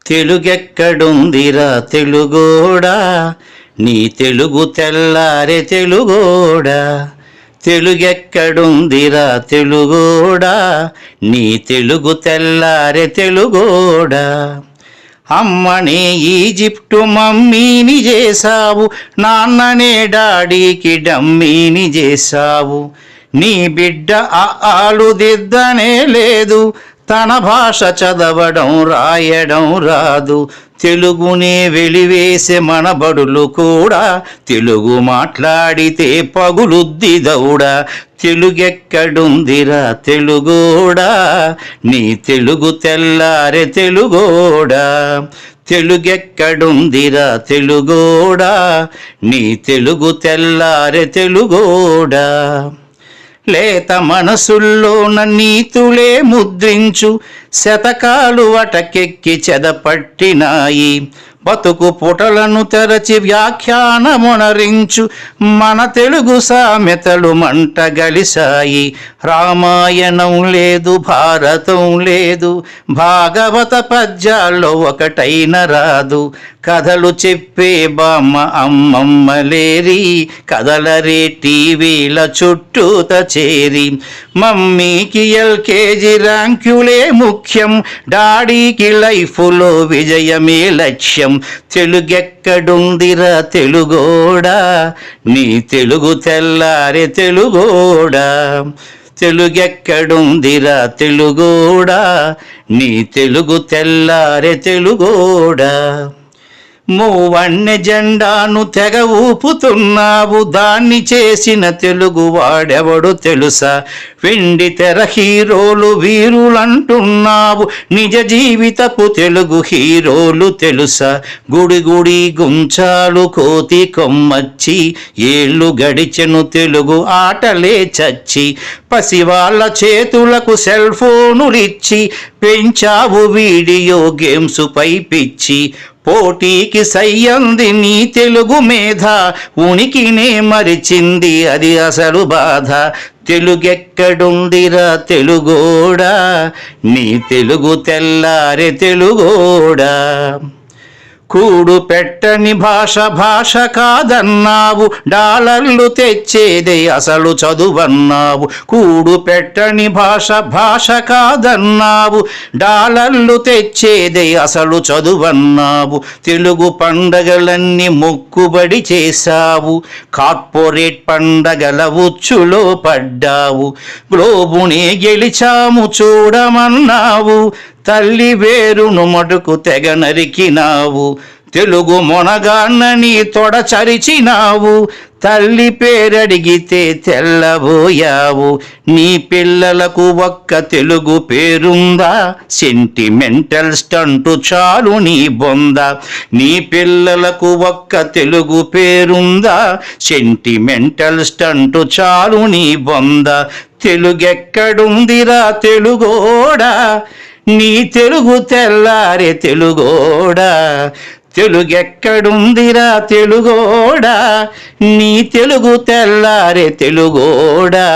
తెలుగెక్కడుందిరా తెలుగోడా, నీ తెలుగు తెల్లారే తెలుగోడా. తెలుగెక్కడుందిరా తెలుగోడా, నీ తెలుగు తెల్లారే తెలుగోడా. అమ్మనే ఈజిప్టు మమ్మీని చేశావు, నాన్ననే డాడీకి డమ్మీని చేశావు. నీ బిడ్డ ఆలు దిద్దనే లేదు, తన భాష చదవడం రాయడం రాదు. తెలుగునే వెలివేసే మన బడులు కూడా తెలుగు మాట్లాడితే పగులుద్ది దౌడా. తెలుగెక్కడుందిరా తెలుగోడా, నీ తెలుగు తెల్లారే తెలుగోడా. తెలుగెక్కడుందిరా తెలుగోడా, నీ తెలుగు తెల్లారే తెలుగోడా. లేత మనసుల్లోన నీతులే ముద్రించు, శతకాలు అటకెక్కి చెదపట్టినాయి. బతుకు పుటలను తెరచి వ్యాఖ్యానమునరించు, మన తెలుగు సామెతలు మంట గలిసాయి. రామాయణం లేదు, భారతం లేదు, భాగవత పద్యాల్లో ఒకటైన రాదు. కథలు చెప్పే బామ్మ అమ్మమ్మ లేరి, కథలరే టీవీల చుట్టూత చేరి. మమ్మీకి ఎల్కేజీ ర్యాంకులే ముఖ్యం, డాడీకి లైఫ్లో విజయమే లక్ష్యం. తెలుగెక్కడుందిరా తెలుగోడా, నీ తెలుగు తెల్లారే తెలుగోడా. తెలుగెక్కడుందిరా తెలుగోడా, నీ తెలుగు తెల్లారే తెలుగోడా. మూవన్నె జెండాను తెగ ఊపుతున్నావు, దాన్ని చేసిన తెలుగు వాడెవడు తెలుసా. వెండి తెర హీరోలు వీరులంటున్నావు, నిజ జీవితపు తెలుగు హీరోలు తెలుసా. గుడి గుడి గుంచాలు కోతి కొమ్మచ్చి, ఏళ్ళు గడిచెను తెలుగు ఆటలే చచ్చి. పసివాళ్ళ చేతులకు సెల్ ఫోనులిచ్చి, పెంచావు వీడియో గేమ్స్ పై పిచ్చి. పోటీకి సయ్యంది నీ తెలుగు మేధ, ఉనికినే మరిచింది అది అసలు బాధ. తెలుగెక్కడుందిరా తెలుగోడా, నీ తెలుగు తెల్లారే తెలుగోడా. కూడు పెట్టని భాష భాష కాదన్నావు, డాలర్లు తెచ్చేదే అసలు చదువన్నావు. కూడు పెట్టని భాష భాష కాదన్నావు, డాలర్లు తెచ్చేదే అసలు చదువన్నావు. తెలుగు పండగలన్నీ మొక్కుబడి చేశావు, కార్పొరేట్ పండగల ఉచ్చులో పడ్డావు. గ్లోబునే గెలిచాము చూడమన్నావు, తల్లి వేరును మటుకు తెగ నరికినావు. తెలుగు మొనగాన్నని తొడచరిచినావు, తల్లి పేరడిగితే తెల్లబోయావు. నీ పిల్లలకు ఒక్క తెలుగు పేరుందా, సెంటిమెంటల్ స్టంటు చాలు నీ బొంద. నీ పిల్లలకు ఒక్క తెలుగు పేరుందా, సెంటిమెంటల్ స్టంటు చాలు నీ బొంద. తెలుగెక్కడుందిరా తెలుగోడా, నీ తెలుగు తెల్లారే తెలుగోడా. తెలుగెక్కడుందిరా తెలుగోడా, నీ తెలుగు తెల్లారే తెలుగోడా.